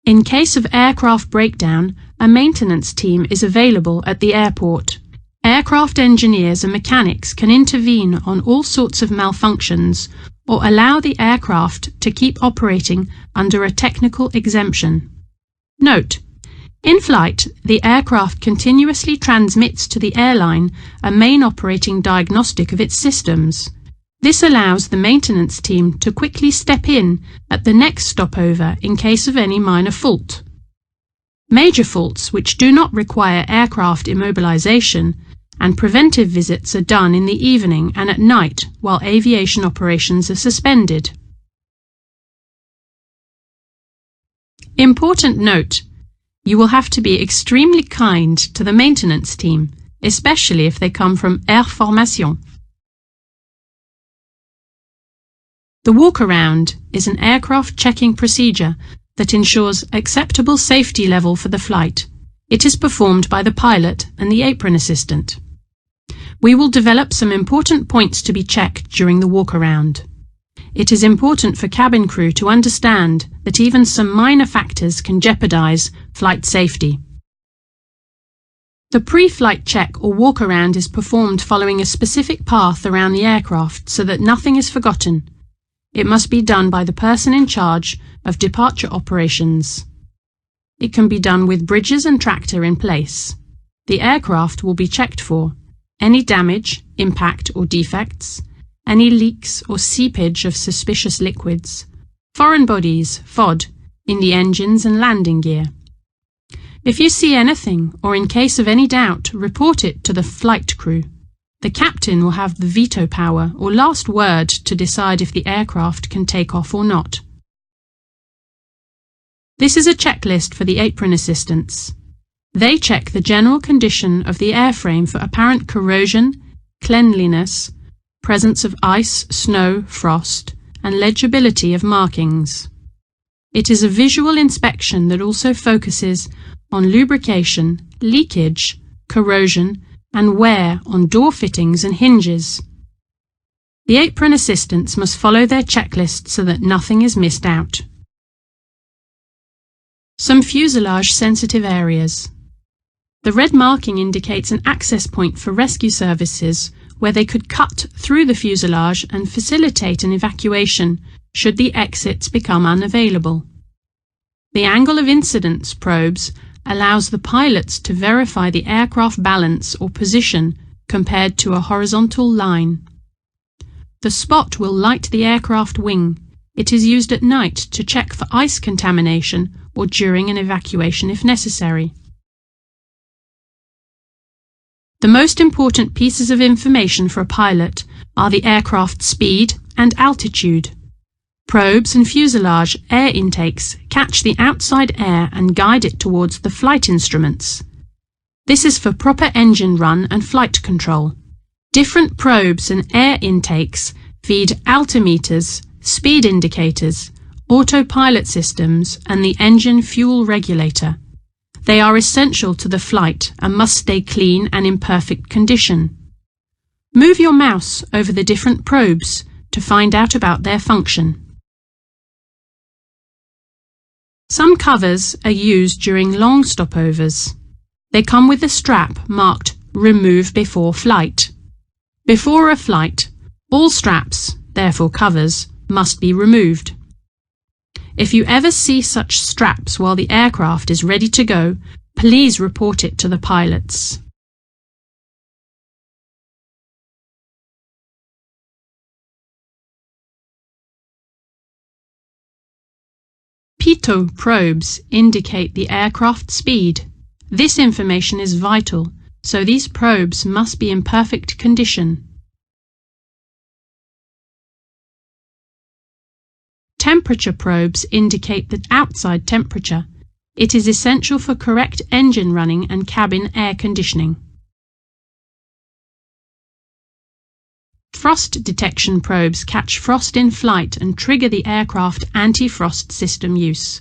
In case of aircraft breakdown, a maintenance team is available at the airport. Aircraft engineers and mechanics can intervene on all sorts of malfunctions or allow the aircraft to keep operating under a technical exemption. Note: in flight, the aircraft continuously transmits to the airline a main operating diagnostic of its systems. This allows the maintenance team to quickly step in at the next stopover in case of any minor fault. Major faults which do not require aircraft immobilization and preventive visits are done in the evening and at night while aviation operations are suspended. Important note: you will have to be extremely kind to the maintenance team, especially if they come from Air Formation. The walk-around is an aircraft checking procedure that ensures acceptable safety level for the flight. It is performed by the pilot and the apron assistant. We will develop some important points to be checked during the walk-around. It is important for cabin crew to understand that even some minor factors can jeopardize flight safety. The pre-flight check or walk-around is performed following a specific path around the aircraft so that nothing is forgotten. It must be done by the person in charge of departure operations. It can be done with bridges and tractor in place. The aircraft will be checked for any damage, impact or defects, any leaks or seepage of suspicious liquids, foreign bodies, FOD, in the engines and landing gear. If you see anything, or in case of any doubt, report it to the flight crew. The captain will have the veto power or last word to decide if the aircraft can take off or not. This is a checklist for the apron assistants. They check the general condition of the airframe for apparent corrosion, cleanliness, presence of ice, snow, frost, and legibility of markings. It is a visual inspection that also focuses on lubrication, leakage, corrosion, and wear on door fittings and hinges. The apron assistants must follow their checklist so that nothing is missed out. Some fuselage-sensitive areas. The red marking indicates an access point for rescue services where they could cut through the fuselage and facilitate an evacuation should the exits become unavailable. The angle of incidence probes allows the pilots to verify the aircraft balance or position compared to a horizontal line. The spot will light the aircraft wing. It is used at night to check for ice contamination or during an evacuation if necessary. The most important pieces of information for a pilot are the aircraft speed and altitude. Probes and fuselage air intakes catch the outside air and guide it towards the flight instruments. This is for proper engine run and flight control. Different probes and air intakes feed altimeters, speed indicators, autopilot systems, and the engine fuel regulator. They are essential to the flight and must stay clean and in perfect condition. Move your mouse over the different probes to find out about their function. Some covers are used during long stopovers. They come with a strap marked "Remove before flight." Before a flight, all straps, therefore covers, must be removed. If you ever see such straps while the aircraft is ready to go, please report it to the pilots. Pitot probes indicate the aircraft speed. This information is vital, so these probes must be in perfect condition. Temperature probes indicate the outside temperature. It is essential for correct engine running and cabin air conditioning. Frost detection probes catch frost in flight and trigger the aircraft anti-frost system use.